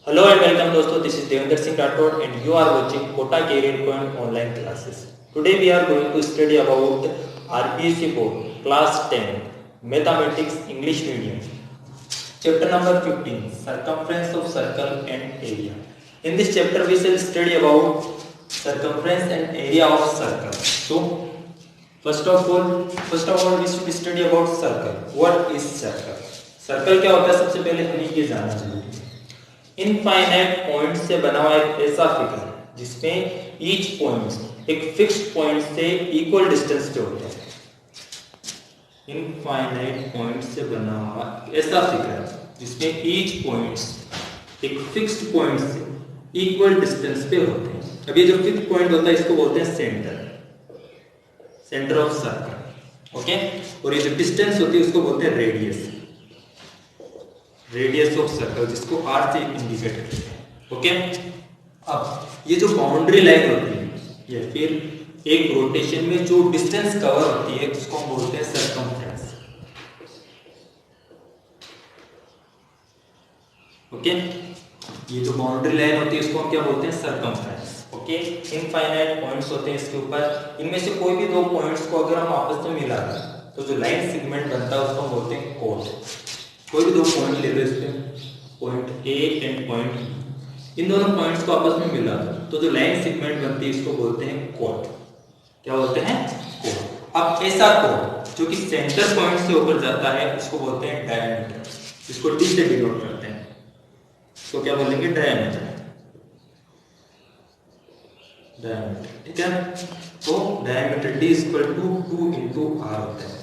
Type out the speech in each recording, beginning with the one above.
Hello and welcome दोस्तों, this is Devendra Singh Rathod and you are watching Kota Career Point online classes. Today we are going to study about RPSC board class 10 mathematics English medium. Chapter number 15 circumference of circle and area. In this chapter we shall study about circumference and area of circle. So first of all we should study about circle. What is circle? Circle क्या होता है सबसे पहले हमें ये जानना जरूरी है। इनफाइनाइट पॉइंट से बना हुआ एक ऐसा फिगर जिसमें ईच पॉइंट एक फिक्स्ड पॉइंट से इक्वल डिस्टेंस पे होते हैं। इनफाइनाइट पॉइंट से बना हुआ ऐसा फिगर जिसमें ईच पॉइंट एक फिक्स्ड पॉइंट से इक्वल डिस्टेंस पे होते हैं। अब ये जो फिक्स्ड पॉइंट होता है इसको बोलते हैं सेंटर ऑफ सर्कल। ओके, और ये जो डिस्टेंस होती है उसको बोलते हैं रेडियस ऑफ सर्कल, जिसको आर से इंडिकेट करते हैं। ओके, अब ये जो बाउंड्री लाइन होती है या फिर एक रोटेशन में जो डिस्टेंस कवर होती है उसको हम बोलते हैं सर्कमफ्रेंस। ओके, ये जो बाउंड्री लाइन होती है उसको हम क्या बोलते हैं सर्कमफ्रेंस। ओके, इनफाइनाइट पॉइंट्स होते हैं इसके ऊपर, इनमें से कोई भी दो पॉइंट्स को अगर हम आपस में मिला दें तो जो लाइन सेगमेंट बनता है उसको हम बोलते हैं कोड। कोई भी दो पॉइंट ले लो, इसमें point A and point B, इन दोनों पॉइंट्स को आपस में मिला दो तो जो लाइन सेगमेंट बनती है इसको बोलते हैं कोड। क्या बोलते हैं? कोड। अब ऐसा कोड जो कि सेंटर पॉइंट से ऊपर जाता है उसको बोलते हैं डायमीटर, जिसको डी से डिनोट करते हैं। तो क्या बोलेंगे? डायमीटर। ठीक है, तो diameter D equal to 2 into r होता है।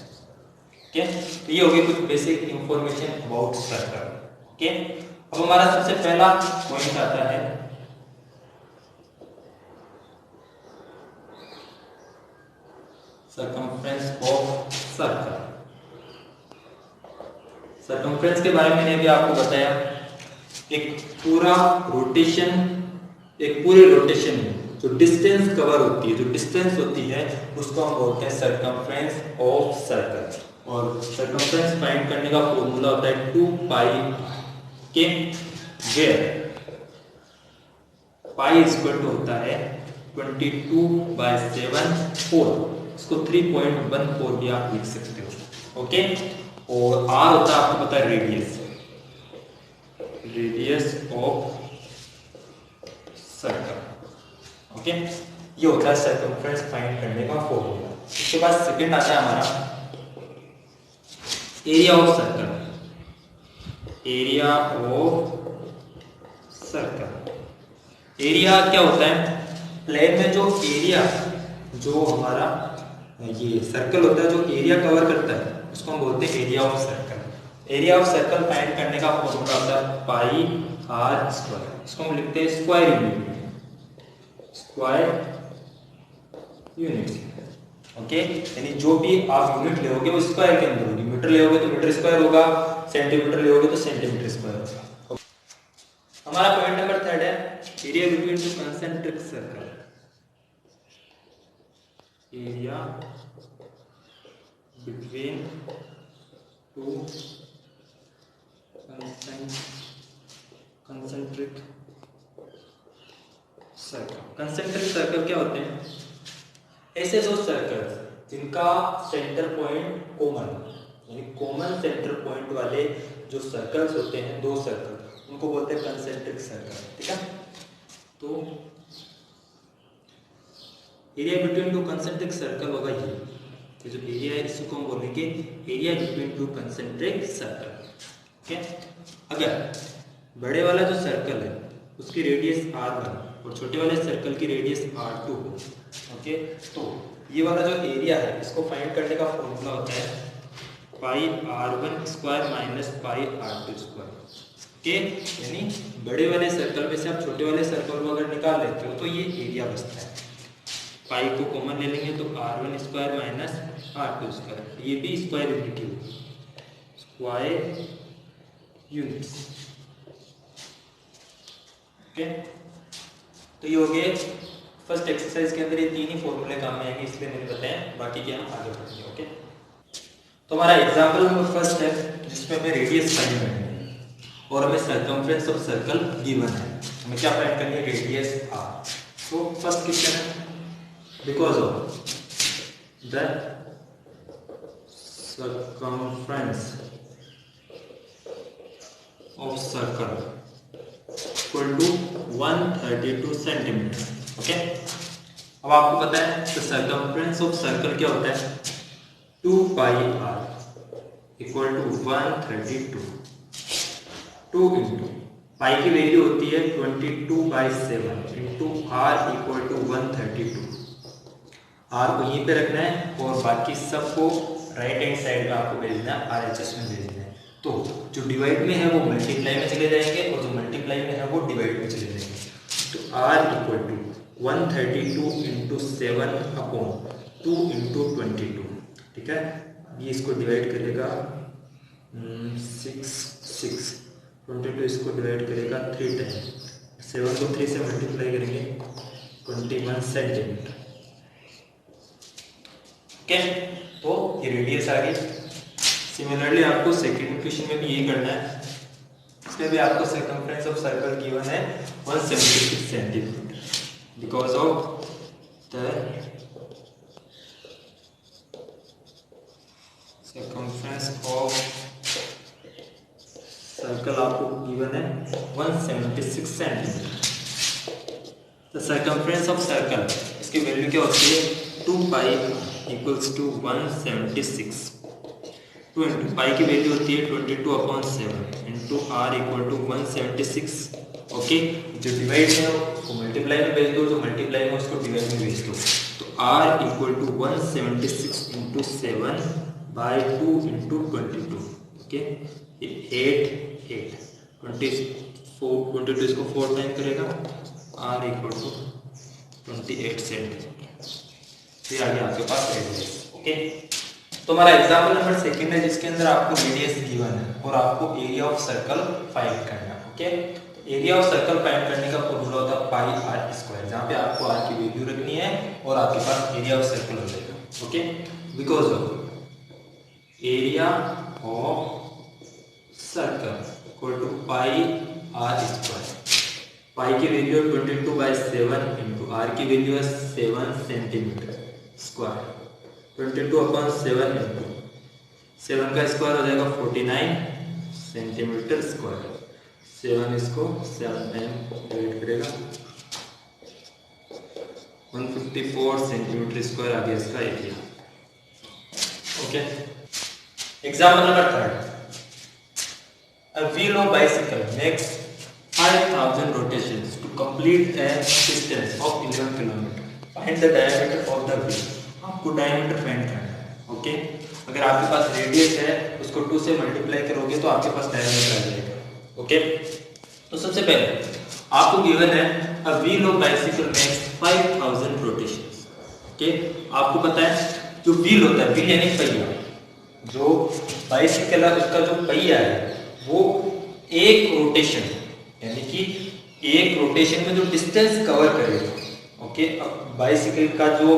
ओके, तो ये हो गई कुछ basic information about circle. Okay, अब हमारा सबसे पहला पॉइंट आता है सर्कमफ्रेंस ऑफ सर्कल। सर्कमफ्रेंस के बारे में मैंने भी आपको बताया, एक पूरा रोटेशन, एक पूरे रोटेशन में जो डिस्टेंस कवर होती है, जो डिस्टेंस होती है उसको हम बोलते हैं सर्कमफ्रेंस ऑफ सर्कल। और सर्कमफ्रेंस फाइंड करने का फॉर्मूला होता है 2 पाई के, वेयर पाई इक्वल टू होता है 22/7 4, इसको 3.14 भी आप लिख सकते हो। ओके, और आर होता है आपको पता है रेडियस ऑफ सर्कल। ओके, ये होता है सर्कमफ्रेंस फाइंड करने का फॉर्मूला। इसके बाद सेकंड आता है हमारा area of circle. Area of circle, area क्या होता है? प्लेन में जो एरिया, जो हमारा ये सर्कल होता है, जो एरिया कवर करता है उसको हम बोलते हैं area of circle. Area of circle find करने का फॉर्मूला होता है पाई आर स्क्वायर, इसको हम लिखते हैं स्क्वायर यूनिट। ओके, यानी जो भी आप यूनिट लेओगे वो स्क्वायर के अंदर होगी। मीटर लेओगे तो मीटर स्क्वायर होगा, सेंटीमीटर लेओगे तो सेंटीमीटर स्क्वायर होगा। हमारा पॉइंट नंबर 3 है area between two concentric circle. Area between two concentric circle. Concentric circle क्या होते हैं? ऐसे दो सर्कल्स जिनका सेंटर पॉइंट कॉमन, यानी कॉमन सेंटर पॉइंट वाले जो सर्कल्स होते हैं, दो सर्कल, उनको बोलते हैं कंसेंट्रिक सर्कल। ठीक है, तो area between two concentric circle होगा ये, तो जो एरिया है इसको हम बोलेंगे area between two concentric circle. ठीक है, अगर बड़े वाला जो सर्कल है उसकी रेडियस r1 और छोटे वाले सर्कल की रेडियस r2 हो, ओके, तो ये वाला जो एरिया है इसको फाइंड करने का फॉर्मूला होता है पाई r1 square minus pi r2 square. Okay, यानी बड़े वाले सर्कल में से आप छोटे वाले सर्कल को अगर निकाल लेते हो तो ये एरिया बचता है। पाई को कॉमन ले लेंगे तो r1 square minus r2 square, ये भी स्क्वायर यूनिट होगी, स्क्वायर यूनिट्स। ओके, तो ये हो गए फर्स्ट एक्सरसाइज के अंदर, ये तीन ही फॉर्मूले काम में आएंगे इसलिए मैंने बताया, बाकी के हम आगे बढ़ेंगे। ओके, तो हमारा एग्जांपल नंबर फर्स्ट है जिसमें हमें रेडियस फाइंड करनी है। और हमें सर्कमफ्रेंस ऑफ सर्कल गिवन है, हमें क्या फाइंड करनी है, रेडियस r। तो फर्स्ट क्वेश्चन है, because of the circumference of circle equal to 132 centimetre. Okay, अब आपको पता है तो सर्कमफ्रेंस ऑफ सर्कल क्या होता है, 2 pi r equal to 132। 2 into pi की वैल्यू होती है 22/7 into r equal to 132। r को यहीं पे रखना है और बाकी सबको राइट हैंड साइड में आपको भेजना है, RHS में भेजना है। तो जो डिवाइड में है वो मल्टीप्लाई में चले जाएंगे और जो मल्टीप्लाई में है वो डिवाइड में चले जाएंगे। तो r equal to 132 into 7 upon 2 into 22, ठीक है। ये इसको डिवाइड करेगा 6 22 इसको डिवाइड करेगा 3 टाइम, 7 को 3 से मल्टीप्लाई करेंगे 21 सेंटीमीटर। ओके, तो ये रेडियस आ गई। सिमिलरली आपको सेकंड क्वेश्चन में भी यही करना है, इसमें भी आपको सर्कमफ्रेंस ऑफ सर्कल गिवन है 176 centimetre, because of the circumference of circle आपको गिवन है 176 centimetre. The circumference of circle, इसकी वैल्यू क्या होती है, 2 pi equals to 176। 2 into pi की वैल्यू होती है 22/7 into r equal to 176। Okay, जो डिवाइड है उसको मल्टीप्लाई में भेज दो, जो मल्टीप्लाई में उसको डिवाइड में भेज दो। तो r equal to 176 into 7/2 into 22। Okay, 8 22 इसको 4 टाइम करेगा, r इक्वल टू 28 सेंटीमीटर। ये आ गया आपके पास रेडियस। ओके, तो हमारा एग्जांपल नंबर सेकंड है जिसके अंदर आपको रेडियस गिवन है और आपको एरिया ऑफ सर्कल फाइंड करना है। Okay, area of circle find करने का फॉर्मूला होता है पाई r स्क्वायर, जहां पे आपको r की वैल्यू रखनी है और आपके पास एरिया ऑफ सर्कल हो जाएगा। Okay, because of area of circle equal to pi r square. Pi की वैल्यू है 22/7 इंटू r की वैल्यू है 7 सेंटीमीटर स्क्वायर। 22/7 इंटू 7 का स्क्वायर हो जाएगा 49 सेंटीमीटर स्क्वायर। 7 इसको 7 टाइम डिवाइड करेगा 154 सेंटीमीटर स्क्वायर आ गया इसका area. Okay, example number third, a wheel of bicycle makes 5000 rotations to complete a distance of 11 km. Find the diameter of the wheel. आपको diameter find करना है। Okay, अगर आपके पास radius है उसको 2 से मल्टीप्लाई करोगे तो आपके पास डायमीटर आ जाएगा। ओके, तो सबसे पहले आपको गिवन है a wheel of bicycle makes 5000 rotations। Okay, आपको पता है जो व्हील होता है, व्हील यानी पहिया, जो बाइसिकल है उसका जो पहिया है वो एक रोटेशन यानी कि एक रोटेशन में जो डिस्टेंस कवर करेगा। ओके, अब बाइसिकल का जो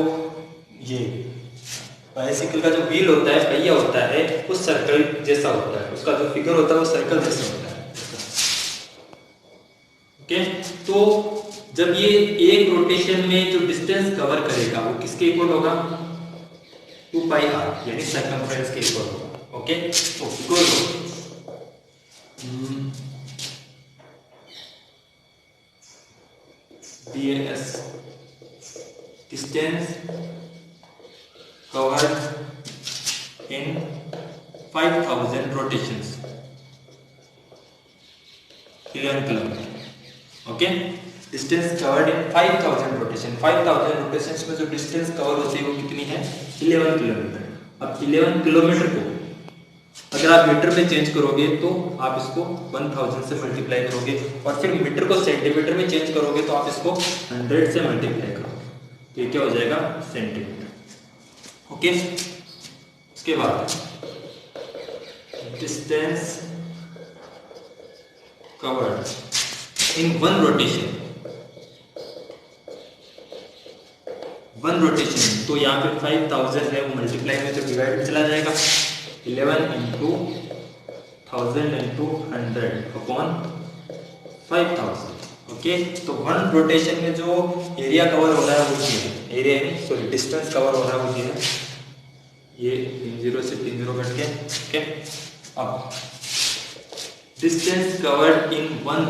बाइसिकल का जो व्हील होता है, पहिया होता है, वो सर्कल जैसा होता है, उसका जो फिगर होता है वो सर्कल जैसा होता है। ओके, तो जब ये एक रोटेशन में जो डिस्टेंस कवर करेगा वो किसके इक्वल होगा, 2 पाई r यानी सर्कमफ्रेंस के इक्वल होगा। ओके, तो equal DAS distance covered in 5000 rotations 11 km। Okay, distance covered in 5000 rotation. 5000 rotations में जो डिस्टेंस कवर होती है वो कितनी है, 11 किलोमीटर। अब 11 किलोमीटर को अगर आप मीटर में चेंज करोगे तो आप इसको 1000 से मल्टीप्लाई करोगे और फिर मीटर को सेंटीमीटर में चेंज करोगे तो आप इसको 100 से मल्टीप्लाई करोगे तो ये क्या हो जाएगा, सेंटीमीटर। ओके, उसके बाद distance covered in one rotation, तो यहाँ पे 5000 है वो मल्टीप्लाई में तो डिवाइड में चला जाएगा 11 इंटू 1000 इंटू 100 अपॉन 5000। ओके, तो वन रोटेशन में जो एरिया कवर हो रहा है वो ये है, एरिया नहीं सॉरी डिस्टेंस कवर हो रहा है वो ये है, ये 0 से 30 कट के। ओके, अब distance covered in one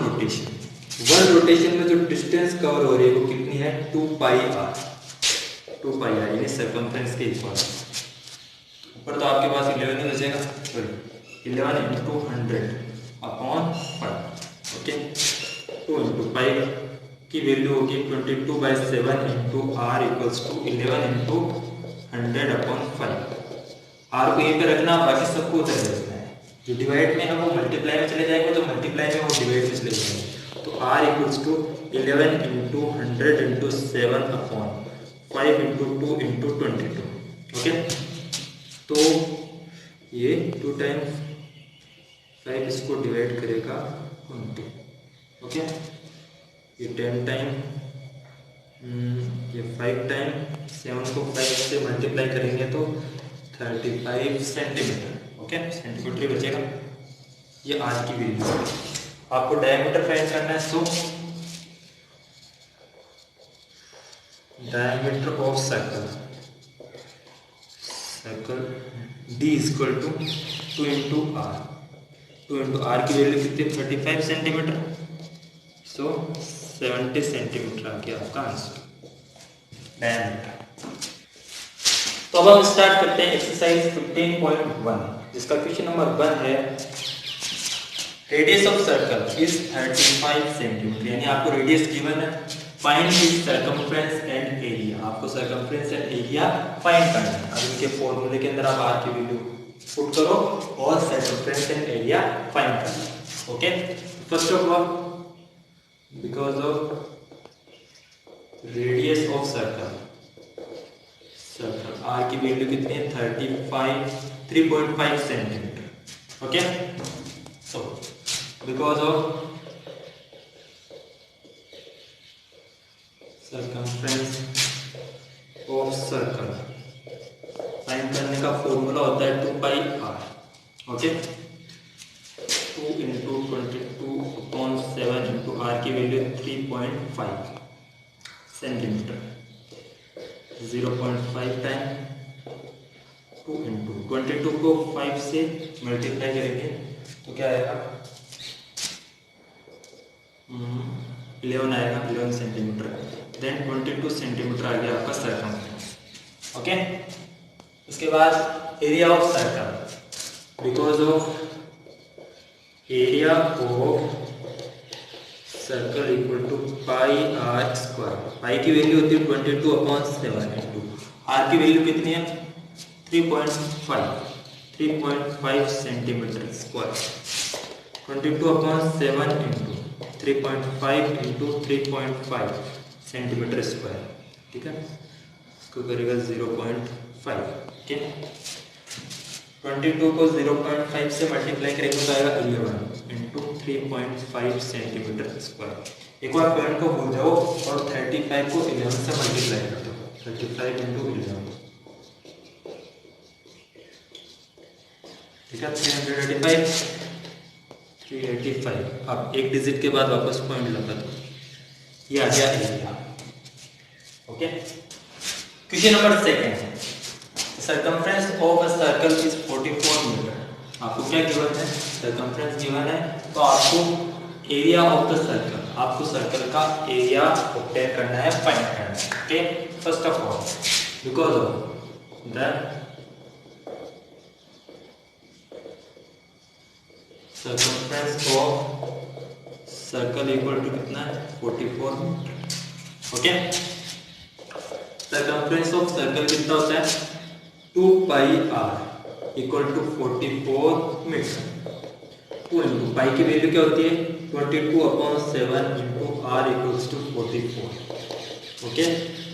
rotation में जो डिस्टेंस कवर हो रही है वो कितनी है, 2 पाई आर यानी सर्कमफ्रेंस के इक्वल। ऊपर तो आपके पास 11 ही बचेगा, sorry 11 into 100 upon 5। Okay, 2 into pi की वैल्यू होगी 22/7 into are equals to 11 into 100 upon 5। R को यहीं पे रखना, बाकी सबको उधर रखना है। जो डिवाइड में है वो मल्टीप्लाई में चले जाएंगे, तो मल्टीप्लाई में वो डिवाइड में चले जाएंगे। तो r equals to 11 into 100 into 7 upon 5 into 2 into 22। Okay, तो ये 2 टाइम्स 5 इसको डिवाइड करेगा 2। ओके, ये 10 टाइम, ये 5 टाइम 7 को 5 से मल्टीप्लाई करेंगे तो 35 सेंटीमीटर। ओके, सेंटीमीटर बचेगा। ये आज की वैल्यू। आपको डायमीटर फाइंड करना है, so diameter of circle D equal to 2 into r. 2 into are की वैल्यू कितनी, 35 सेंटीमीटर, सो 70 सेंटीमीटर आ गया आपका आंसर डायमीटर। तो अब हम स्टार्ट करते हैं एक्सरसाइज 15.1, जिसका क्वेश्चन नंबर 1 है radius of circle is 35 centimetre, यानी आपको रेडियस गिवन है, find the circumference and area. आपको सर्कमफ्रेंस एंड एरिया फाइंड करना है। अब इनके फॉर्मूले के अंदर आप आर की वैल्यू पुट करो और सर्कमफ्रेंस एंड एरिया फाइंड करना। Okay, first of all because of radius of circle R की वैल्यू कितनी है, 3.5 centimetre. Okay, so because of circumference of circle find करने का फॉर्मूला होता है 2 pi R. Okay, 2 into 22 upon 7 into are की value 3.5 centimetre, 0.5 time 2 into 22 को 5 से मल्टीप्लाई करेंगे तो क्या आएगा, 11 आएगा, 11 सेंटीमीटर। देन 22 सेंटीमीटर आ गया आपका सर्कमफ्रेंस। ओके, उसके बाद area of circle, because of area of circle equal to pi are square. Pi की वैल्यू होती है 22 अपॉन 7 इंटू आर की वैल्यू कितनी है, 3.5 centimetre square. 22 upon 7 into 3.5 into 3.5 centimetre square. ठीक है, इसको करेगा 0.5। ठीक है, 22 को 0.5 से मल्टीप्लाई करेंगे तो आएगा 11 इंटू 3.5 सेंटीमीटर स्क्वायर। एक बार पॉइंट को भूल जाओ और 35 को 11 से मल्टीप्लाई कर दो, 35 इंटू 11। ठीक है, 385। अब एक डिजिट के बाद वापस पॉइंट लगा दो, ये आ गया area. Okay, question number 2, circumference of a circle is 44 metre. आपको क्या गिवन है, सर्कमफ्रेंस गिवन है, तो आपको एरिया ऑफ द सर्कल, आपको सर्कल का एरिया ऑब्टेन करना है, फाइंड करना है। Okay, first of all because of the circumference of circle equal to कितना है, 44 metre. Okay, circumference of circle कितना होता है, 2 pi r equal to 44 metre. 2 into pi की वैल्यू क्या होती है, 22 upon 7 into are equals to 44। Okay,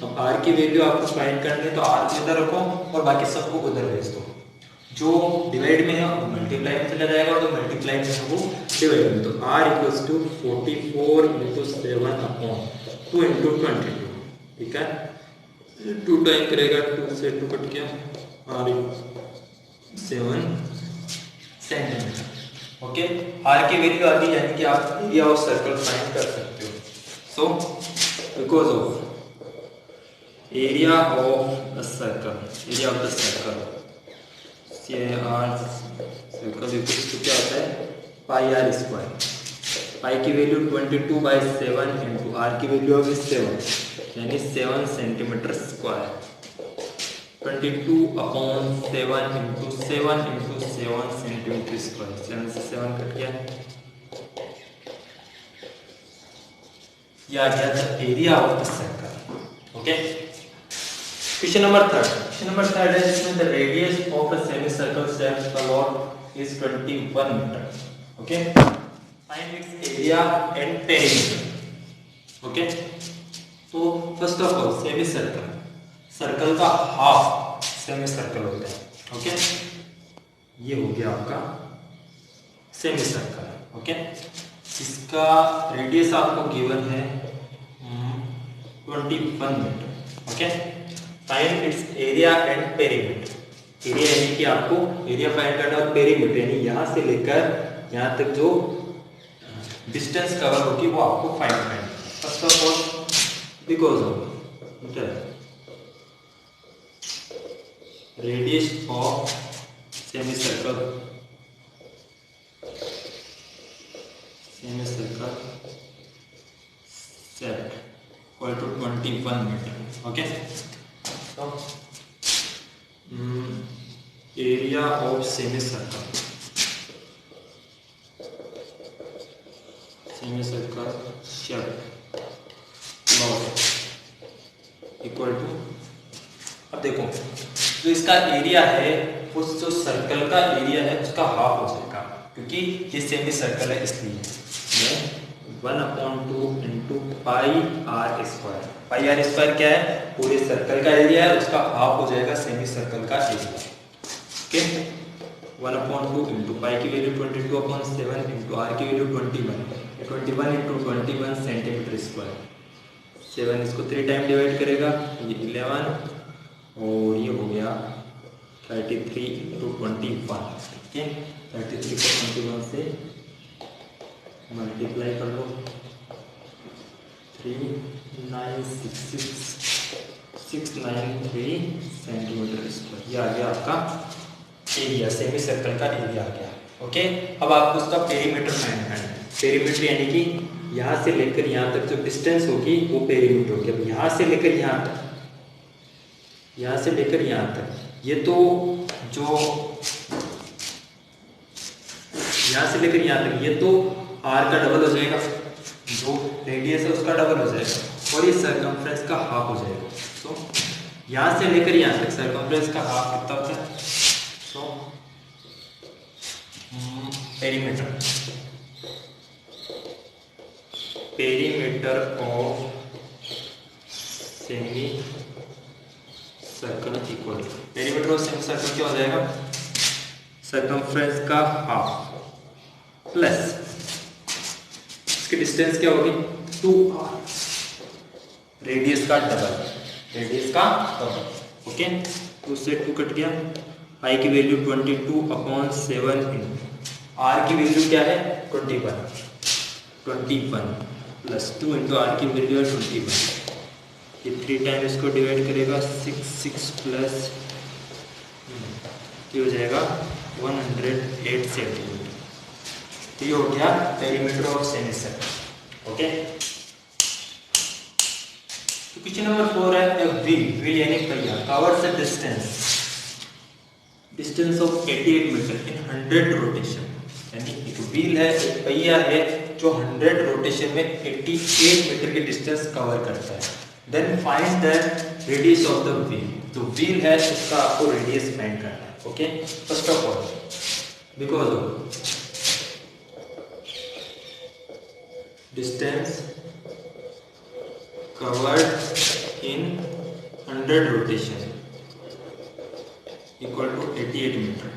अब आर की वैल्यू आपको फाइंड करनी है, तो आर को इधर रखो और बाकी सबको उधर भेज दो। जो डिवाइड में है वो मल्टीप्लाई में चला जाएगा, तो मल्टीप्लाई में है वो डिवाइड में, तो r equals to 44 into 7 upon 2 into 22। ठीक है, 2 टाइम करेगा, 2 से 2 कट गया, आर 7 सेंटीमीटर। ओके, आर की वैल्यू आ गई यानी कि आप एरिया ऑफ सर्कल फाइंड कर सकते हो। सो because of area of the circle, area of the circle circle क्या होता है, पाई आर स्क्वायर। पाई की वैल्यू 22/7 इंटू आर की वैल्यू होगी 7 यानी 7 centimetre square. 22/7 into 7 into 7 centimetre square. 7 से 7 कट गया, यह आ गया the area of the circle. Okay, question number third है जिसमें the radius of a semi circle shape the lot is 21 metre. Okay, find its area and perimeter. Okay, तो first of all semi circle, circle का half semi circle होता है। Okay, ये हो गया आपका सेमी सर्कल। ओके, इसका radius आपको गिवन है 21 metre. Okay, find its area and perimeter. Area यानी कि आपको एरिया फाइंड करना और पेरीमीटर यानी यहाँ से लेकर यहाँ तक जो डिस्टेंस कवर होगी वो आपको फाइंड करना है। First of all because of radius of semi circle set equal to 21 metre. Okay, तो area of semi circle shape lot equal to, अब देखो जो इसका एरिया है उस जो सर्कल का एरिया है उसका हाफ हो जाएगा, क्योंकि ये सेमी सर्कल है इसलिए 1/2 into pi are square. Pi are square क्या है, पूरे सर्कल का एरिया है, उसका हाफ हो जाएगा सेमी सर्कल का एरिया। ओके, 1/2 इंटू पाई की वैल्यू 22/7 इंटू आर की वैल्यू 21 इंटू 21 सेंटीमीटर स्क्वायर। 7 इसको 3 टाइम डिवाइड करेगा, ये 11 और ये हो गया 33 इंटू 21। ठीक है, 33 को 21 से मल्टीप्लाई कर लो, 693 सेंटीमीटर स्क्वायर। ये आ गया आपका एरिया, सेमी सर्कल का एरिया आ गया। ओके, अब आपको उसका पेरीमीटर फाइंड करना है। पेरीमीटर यानी कि यहाँ से लेकर यहाँ तक जो डिस्टेंस होगी वो पेरीमीटर होगी। अब यहाँ से लेकर यहाँ तक, यहाँ से लेकर यहाँ तक, ये तो जो यहाँ से लेकर यहाँ तक ये तो आर का डबल हो जाएगा, जो रेडियस है उसका डबल हो जाएगा और ये सर्कमफ्रेंस का हाफ हो जाएगा। तो यहाँ से लेकर यहाँ तक सर्कमफ्रेंस का हाफ कितना होता है, तो perimeter of semi circle equal, perimeter of semi circle क्या हो जाएगा, सर्कमफ्रेंस का हाफ प्लस इसकी डिस्टेंस क्या होगी 2r, रेडियस का डबल, रेडियस का डबल। ओके, 2 से 2 कट गया, पाई की वैल्यू 22/7 आर की वैल्यू क्या है 21 प्लस 2 इंटू आर की वैल्यू है 21। ये 3 टाइम इसको डिवाइड करेगा 6 प्लस ये हो जाएगा 108 सेंटीमीटर। तो ये हो गया perimeter of semi circle. Okay, तो क्वेश्चन नंबर 4 है व्हील यानी पहिया covers the distance of 88 metre in 100 rotation. यानी एक व्हील है, एक पहिया है जो 100 रोटेशन में 88 मीटर की डिस्टेंस कवर करता है। Then find the radius of the wheel. जो व्हील है उसका आपको रेडियस फाइंड करना है। Okay, first of all because of distance covered in 100 rotation equal to 88 metre.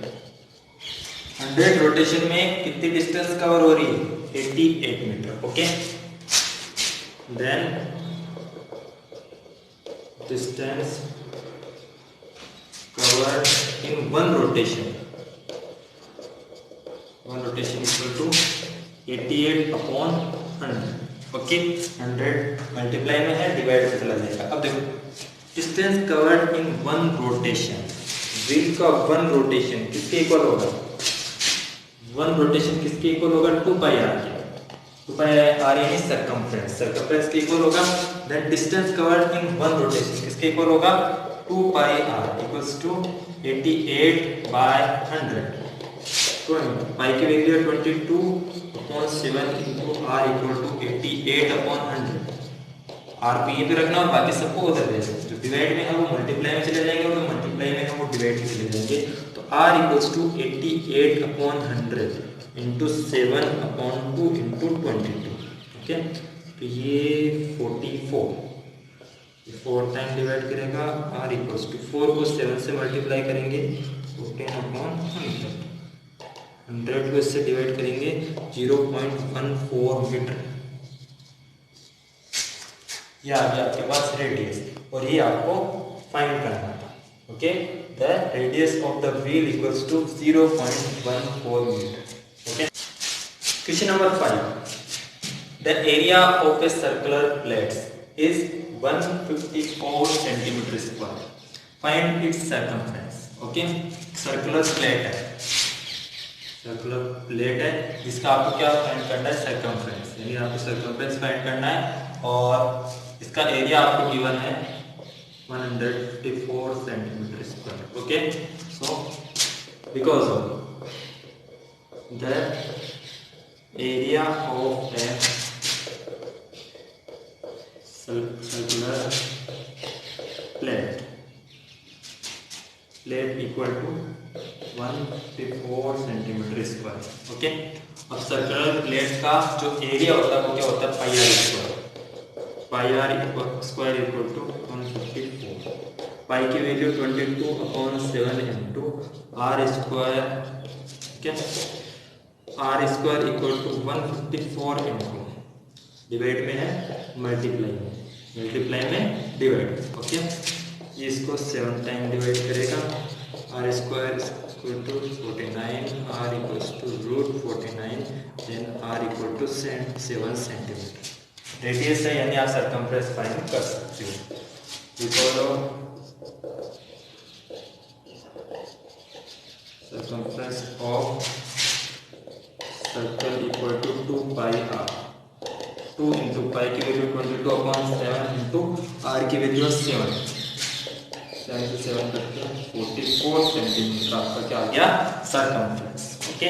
100 rotation में कितनी डिस्टेंस कवर हो रही है 88 metre. Okay, then distance covered in 1 rotation one rotation equal to 88/100। Okay, 100 multiply में है, divide में चला जाएगा। अब देखो distance covered in one rotation, wheel का वन रोटेशन किसके इक्वल होगा? वन रोटेशन किसके इक्वल होगा? 2πr के। 2πr यानी सर्कमफ्रेंस, सर्कमफ्रेंस के इक्वल होगा। Then distance covered in one rotation किसके इक्वल होगा? 2πr equals to 88/100। तो पाई की वैल्यू है 22/7 into r equal to 88/100। R पे ये पे रखना और बाकी सबको उधर दे देना। जो डिवाइड में है वो मल्टीप्लाई में चले जाएंगे और जो मल्टीप्लाई में है वो डिवाइड में चले जाएंगे। तो r equals to 88/100 into 7/2 into 22। Okay, तो ये 44, 4 टाइम डिवाइड करेगा। r इक्वल्स टू 4 को 7 से मल्टीप्लाई करेंगे 14/100, 100 को इससे डिवाइड करेंगे 0.14 मीटर। ये आ गया आपके पास रेडियस, और ये आपको फाइंड करना था। Okay, the radius of the wheel equals to 0.14 metre. Okay, question number 5, the area of a circular plate is 154 centimetre square, find its circumference. Okay, circular plate है, सर्कुलर प्लेट है जिसका आपको क्या फाइंड करना है? Circumference, यानी आपको circumference find करना है। और इसका एरिया आपको गिवन है 154 centimetre square. Okay, so because of the area of a circular plate equal to 154 centimetre square. Okay, अब सर्कुलर प्लेट का जो एरिया होता है वो क्या होता है? πr square. πr square equal to 154। Pi की वैल्यू 22/7 इंटू r स्क्वायर। ठीक है, r square equal to 154 into divide में है, मल्टीप्लाई में, मल्टीप्लाई में डिवाइड। ओके, ये इसको 7 टाइम डिवाइड करेगा। r square equal to 49, r equals to √49, then r equal to 7 centimetre. Radius है, यानी आप सर्कमफ्रेंस फाइंड कर सकते हो। Because of circumference of circle equal to 2πr, 2 into pi की वैल्यू 22/7 इंटू r की वैल्यू 7 से 7 करके 44 सेंटीमीटर आपका क्या आ गया? सर्कमफ्रेंस। ओके,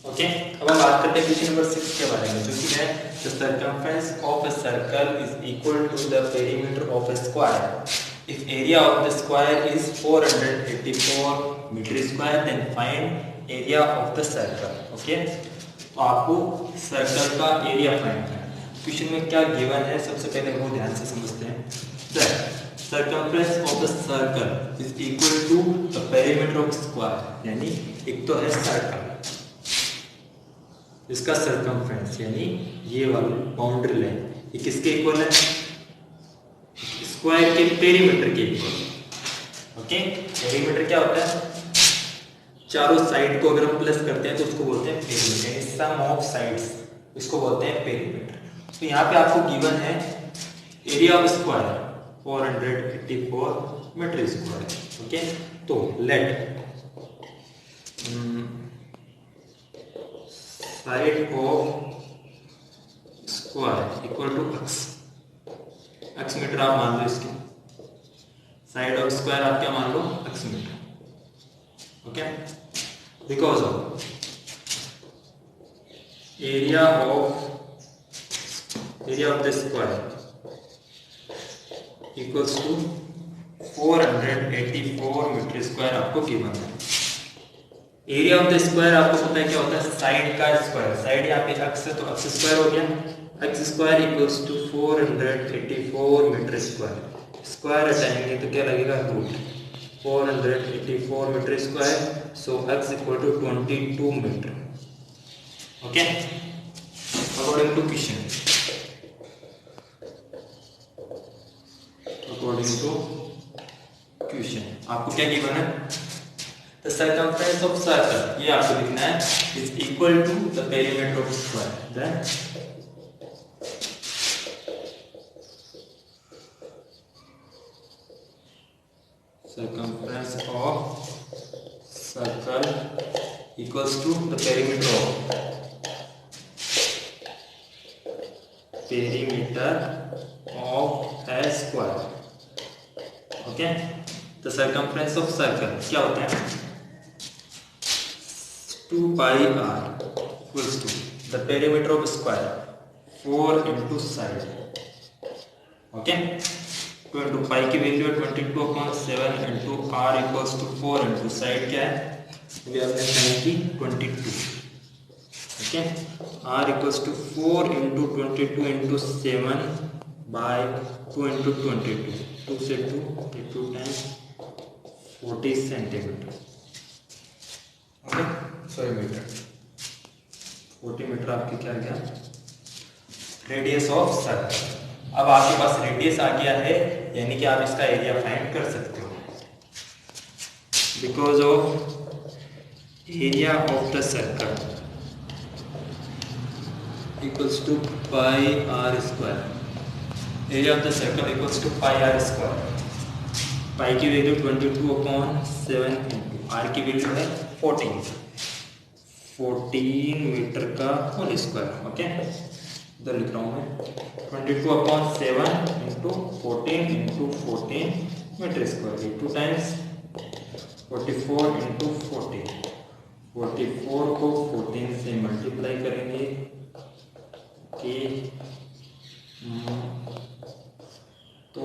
ओके, अब हम बात करते हैं क्वेश्चन नंबर 6 के बारे में, जो कि है the circumference of a circle is equal to the perimeter of a square if area of the square is 484 metre square, then find area of the circle. Okay, तो आपको सर्कल का area find करना है। Question में क्या given है, सबसे पहले वो ध्यान से समझते हैं। Circumference of the circle is equal to the perimeter of square, यानी एक तो है सर्कल, इसका सर्कमफ्रेंस यानी ये वाली बाउंड्री लाइन, ये किसके इक्वल है? स्क्वायर के पेरीमीटर के इक्वल। ओके, पेरीमीटर क्या होता है? चारों साइड को अगर हम प्लस करते हैं तो उसको बोलते हैं पेरीमीटर, यानी सम ऑफ साइड्स, इसको बोलते हैं पेरीमीटर। तो यहाँ पे आपको गिवन है area of square 484 metre square. Okay, तो let side of square equal to x, x metre आप मान लो, इसके साइड ऑफ स्क्वायर आप क्या मान लो? x metre. Okay, because of area of the square equals to 484 metre square आपको given है। एरिया ऑफ द स्क्वायर आपको पता है क्या होता है? साइड का स्क्वायर, साइड यहाँ पे x है तो x स्क्वायर हो गया, x square equals to 484 metre square. Square हटाएंगे तो क्या लगेगा? Root 484 metre square, so x equal to 22 metre. Okay, according to question, according to question आपको क्या गिवन है? The the circumference of circle, ये आपको लिखना है, is equal to the perimeter of square. Then circumference of circle equals to the perimeter of a square। Okay, the circumference of circle क्या होता है, 2 pi r equals to the perimeter of square 4 into side। Okay, 2 into pi की value है 22/7 into are equals to 4 into side क्या है, अभी आपने side की 22। Okay, r equals to 4 into 22 into 7 by 2 into 22, 2 से 2 times 40 centimetre. Okay, sorry metre, 40 metre आपकी क्या गया, रेडियस ऑफ सर्कल। अब आपके पास रेडियस आ गया है, यानी कि आप इसका एरिया फाइंड कर सकते हो। Because of area of the circle equals to pi are square. Area of the circle equals to pi are square. Pi की वैल्यू 22/7 इंटू आर की वैल्यू है 14 मीटर का होल स्क्वायर। ओके, इधर लिख रहा हूँ मैं 22/7 into 14 into 14 metre square, 2 times 44 into 14, 44 को 14 से मल्टीप्लाई करेंगे कि तो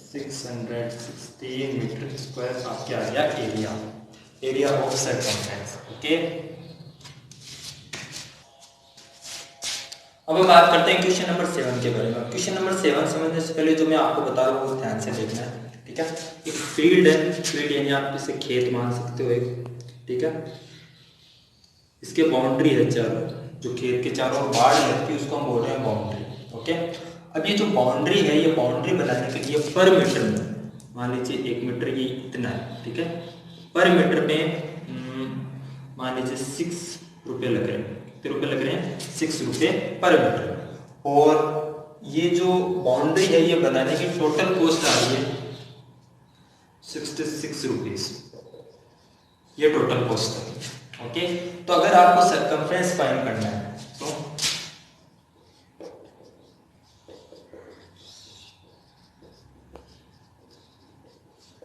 616 मीटर स्क्वायर आपके आ गया एरिया ऑफ सर्कमफ्रेंस। ओके, अब हम बात करते हैं क्वेश्चन नंबर 7 के बारे में। क्वेश्चन नंबर 7 समझने से पहले जो मैं आपको बता रहा हूँ वो ध्यान से देखना है, ठीक है। एक फील्ड है, फील्ड यानी आप इसे खेत मान सकते हो एक, ठीक है। इसके बाउंड्री है चारों, जो खेत के चारों ओर बाड़ लगती है उसको हम बोल रहे हैं बाउंड्री। ओके, अब ये जो बाउंड्री है, ये बाउंड्री बनाने के लिए पर मीटर में, मान लीजिए 1 मीटर ये इतना है, ठीक है। पर मीटर पे मान लीजिए 6 रुपये लग रहे हैं। कितने रुपये लग रहे हैं, 6 रुपये पर मीटर। और ये जो बाउंड्री है ये बनाने की टोटल कॉस्ट आ रही है 66 रुपीज, ये टोटल कॉस्ट है। ओके, तो अगर आपको सर्कमफ्रेंस फाइंड करना है तो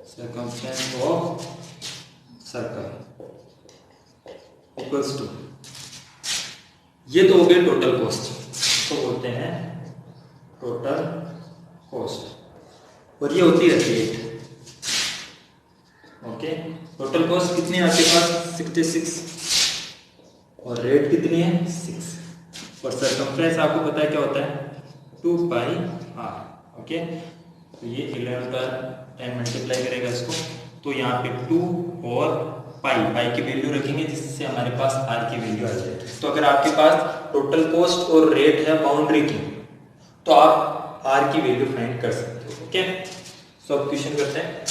circumference of circle equals to, ये तो हो गए टोटल कॉस्ट, तो बोलते हैं टोटल कॉस्ट, और ये होती है रेट। ओके, टोटल कॉस्ट कितनी है आपके पास 66 और रेट कितनी है 6, और सर्कमफ्रेंस आपको पता है क्या होता है 2 पाई आर। ओके, तो ये 11 का 10 मल्टीप्लाई करेगा इसको, तो यहाँ पे 2 और पाई की वैल्यू रखेंगे जिससे हमारे पास आर की वैल्यू आ जाए। तो अगर आपके पास टोटल कॉस्ट और रेट है बाउंड्री की, तो आप आर की वैल्यू फाइंड कर सकते हो। ओके, सो अब क्वेश्चन करते हैं।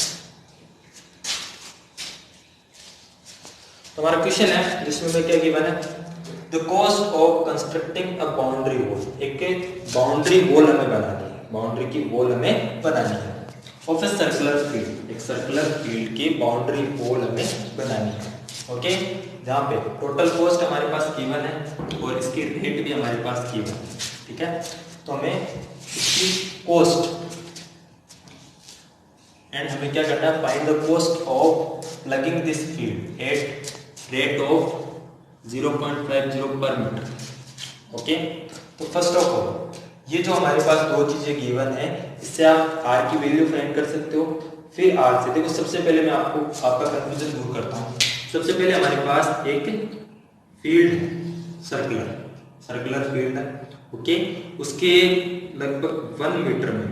तो हमारा क्वेश्चन है जिसमें क्या गिवन है, the cost of constructing a boundary wall. एक बाउंड्री वॉल हमें बनानी है, बाउंड्री की वॉल हमें बनानी है ऑफ ए सर्कुलर फील्ड, एक सर्कुलर फील्ड की बाउंड्री वॉल हमें बनानी है। ओके, जहाँ पे टोटल कॉस्ट हमारे पास गिवन है और इसकी रेट भी हमारे पास गिवन है, ठीक है। तो हमें इसकी कॉस्ट एंड हमें क्या करना है, find the cost of plugging this field at rate of 0.50 पर मीटर। ओके, तो फर्स्ट ऑफ ऑल ये जो हमारे पास दो चीजें गिवन है, इससे आप आर की वैल्यू फाइंड कर सकते हो। फिर आर से देखो, सबसे पहले मैं आपको आपका कंफ्यूजन दूर करता हूँ। सबसे पहले हमारे पास एक फील्ड सर्कुलर फील्ड है। ओके, उसके लगभग 1 मीटर में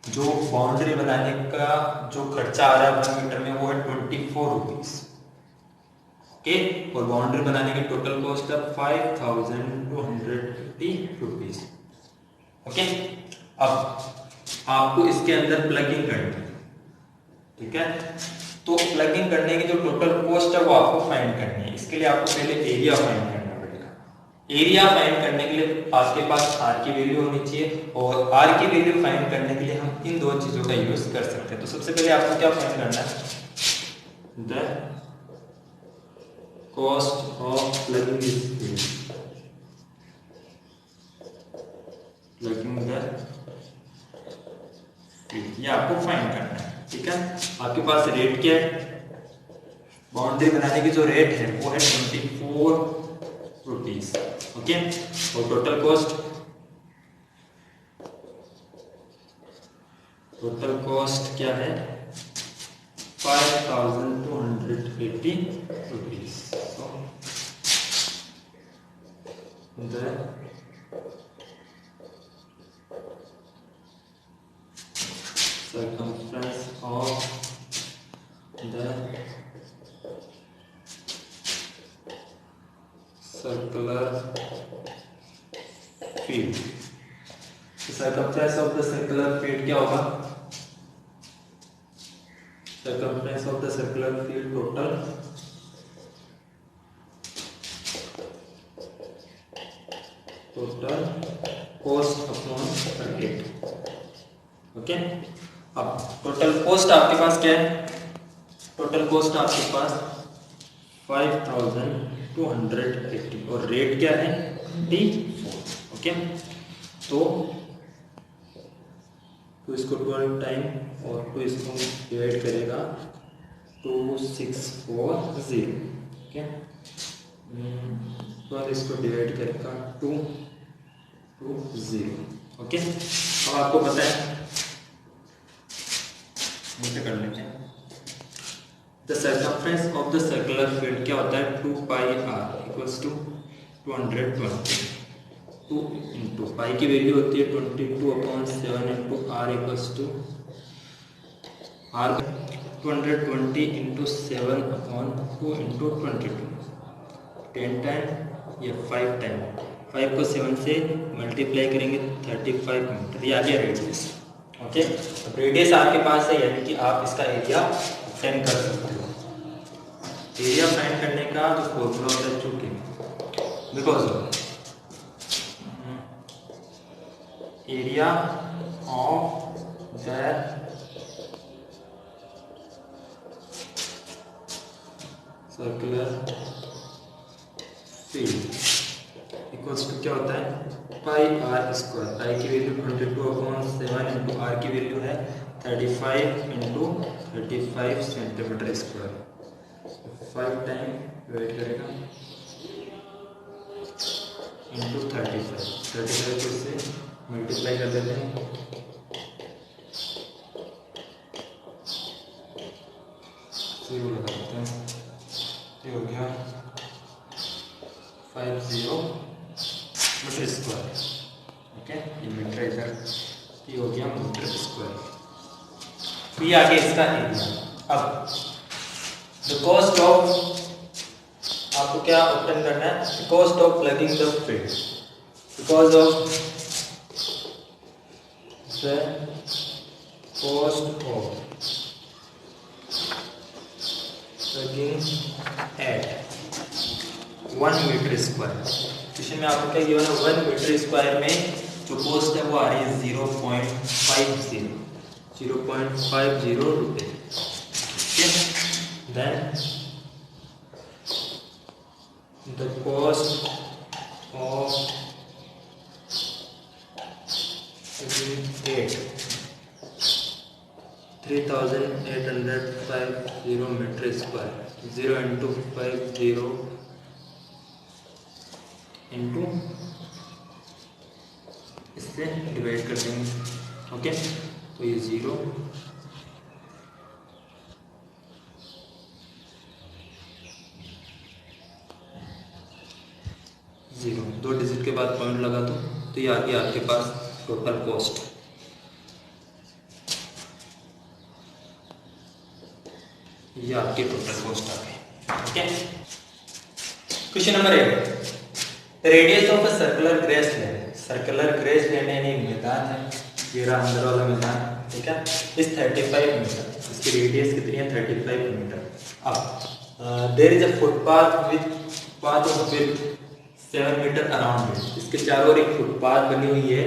जो बाउंड्री बनाने का जो खर्चा आ रहा है 1 मीटर में, वो है 24 रुपीज। ओके, और बाउंड्री बनाने की टोटल कॉस्ट है 5250 रुपीज। ओके, अब आपको इसके अंदर प्लगिंग करनी है, ठीक है। तो प्लगिंग करने की जो टोटल कॉस्ट है वो आपको फाइंड करनी है। इसके लिए आपको पहले एरिया फाइंड करना पड़ेगा। एरिया फाइंड करने के लिए आपके पास आर की वैल्यू होनी चाहिए, और आर की वैल्यू फाइंड करने के लिए हम इन दो चीजों का यूज कर सकते हैं। तो सबसे पहले आपको क्या फाइंड करना है, the cost of plugging this field, plugging the field, ये आपको फाइंड करना है। ठीक है, आपके पास रेट क्या है, बाउंड्री बनाने की जो रेट है वो है 24 रुपीज। ओके, और टोटल कॉस्ट क्या है 5280 rupees. The circumference of the circular field, circumference of the circular field क्या होगा, circumference of the circular field total cost upon rate। Okay, अब टोटल कॉस्ट आपके पास क्या है, टोटल कॉस्ट आपके पास 5280 और रेट क्या है 24। ओके, तो इसको 12 टाइम और 2 इसको डिवाइड करेगा 2640। ओके, 12 इसको डिवाइड करेगा 220। ओके, अब आपको पता है कर लेते हैं, the circumference of the circular field क्या होता है 2 pi R equals to 220। 2 into pi की वैल्यू होती है 22/7 into are equals to R 220 into 7/2 into 22 10 time या 5 टाइम, 5 को 7 से मल्टीप्लाई करेंगे 35 मीटर, ये आ गया रेडियस। ओके, अब रेडियस आपके पास है, यानी कि आप इसका एरिया फाइंड कर सकते हो। एरिया फाइंड करने का जो फॉर्मूला होता है, चूंकि because area of the circular field equals to क्या होता है पाई आर स्क्वायर, पाई की वैल्यू 22/7 इंटू आर की वैल्यू है 35 into 35 centimetre square. 5 time divide करेगा इंटू 35 को इससे मल्टीप्लाई कर देते हैं, जीरो लगा देते हैं, ये हो गया 50 मीटर स्क्वायर। ओके, ये मीटर इधर ये हो गया मीटर स्क्वायर। तो ये आगे इसका एरिया। अब द कॉस्ट ऑफ, आपको क्या ऑप्शन करना है, the cost of plugging the field, because of the cost of plugging at 1 metre square. Question में आपको क्या गिवन है, 1 मीटर स्क्वायर में जो कॉस्ट है वो आ रही है 0.50 रुपए। Then the cost of 3850 metre square, 0 into 50 into इससे डिवाइड कर देंगे। ओके, तो ये 0 0 2 डिजिट के बाद पॉइंट लगा दो, तो ये आ गया आपके पास टोटल कॉस्ट। ये आपके टोटल कॉस्ट आ गई। Okay, question number 8, radius of a circular grassland. Circular grassland यानी मैदान है, ये रहा अंदर वाला मैदान, ठीक है, इस 35 मीटर, इस इसकी रेडियस कितनी है 35 मीटर। अब there is a footpath with path of width 7 metre around it. इसके चारों ओर एक फुटपाथ बनी हुई है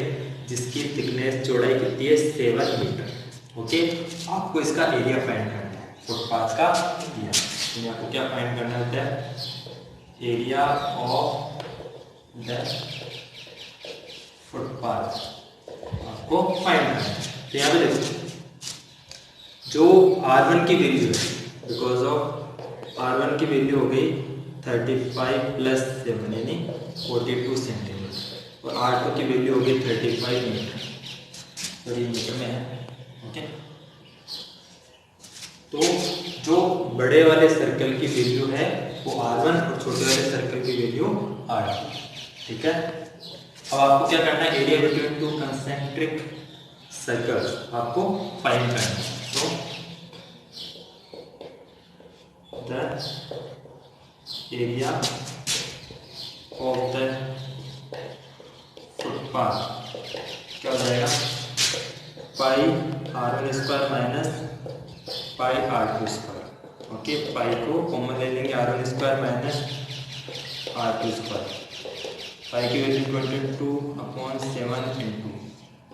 जिसकी थिकनेस चौड़ाई कितनी है 7 मीटर। ओके, आपको इसका एरिया फाइंड करना है, फुटपाथ का एरिया। आपको क्या फाइंड करना होता है, एरिया ऑफ द फुटपाथ आपको फाइंड करना है। तो यहाँ पे देखो जो R1 की वैल्यू है, बिकॉज ऑफ R1 की वैल्यू हो गई 35 प्लस 7 यानी 42 सेंटीमीटर और R2 की वैल्यू हो गई 35 मीटर, तो ये मीटर में है। ओके, तो जो बड़े वाले सर्कल की वैल्यू है वो R1 और छोटे वाले सर्कल की वैल्यू R2। ठीक है, अब आपको क्या करना है, area between two concentric circles आपको फाइंड करना है। तो the area of the footpath क्या हो जाएगा, pi R1 square minus pi R2 square. Okay, pi को कॉमन ले लेंगे, R1 square minus R2 square. Pi की वैल्यू 22/7 इंटू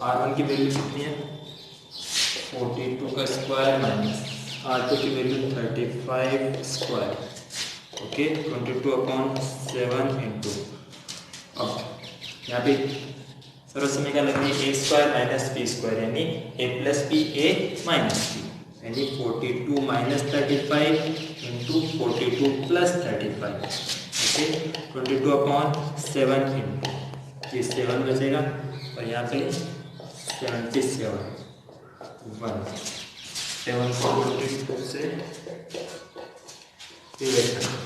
R1 की वैल्यू कितनी है 42 का स्क्वायर माइनस R2 की वैल्यू 35 स्क्वायर। ओके, 22/7 इंटू, अब यहाँ पे सर्व समीकरण लगनी है a square minus b square यानी a plus b a minus b यानी 42 minus 35 into 42 plus 35। Okay, 22/7 into ये 7 बचेगा और यहाँ पे 77 1 7 को 22 से डिवाइड करना।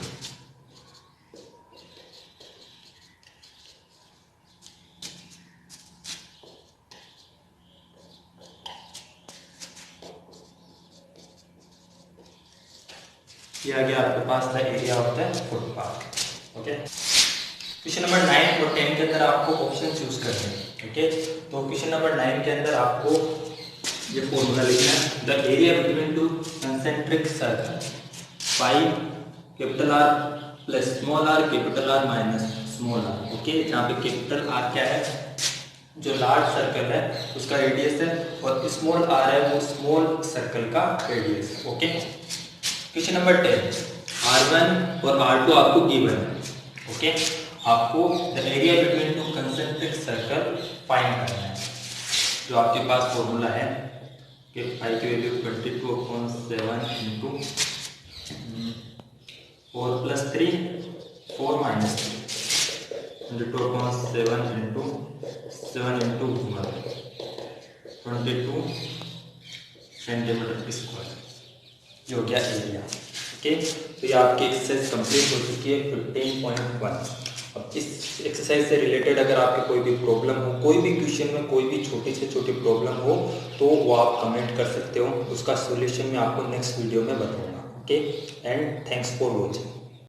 ये आ गया आपके पास था area of the footpath. Okay, question number 9 और 10 के अंदर आपको ऑप्शन चूज करने हैं। ओके, तो क्वेश्चन नंबर 9 के अंदर आपको ये फॉर्मूला लिखना है, the area between two concentric circle pi capital R plus small r capital R minus small r। Okay, जहाँ पे कैपिटल R क्या है, जो लार्ज सर्कल है उसका रेडियस है और स्मॉल r है वो स्मॉल सर्कल का रेडियस है। ओके, क्वेश्चन नंबर 10 R1 और R2 आपको गिवन है। ओके, आपको the area between two concentric circle find करना है। जो आपके पास फॉर्मूला है कि पाई की value 22/7 into 4 plus 3 4 minus 3 22/7 into 7 into 1 22 centimetre square, जो हो गया एरिया। ओके, तो ये आपकी एक्सरसाइज कंप्लीट हो चुकी है 15.1। अब इस एक्सरसाइज से रिलेटेड अगर आपके कोई भी प्रॉब्लम हो, कोई भी क्वेश्चन में कोई भी छोटी से छोटी प्रॉब्लम हो तो वो आप कमेंट कर सकते हो, उसका सॉल्यूशन मैं आपको नेक्स्ट वीडियो में बताऊंगा। Okay, and thanks for watching.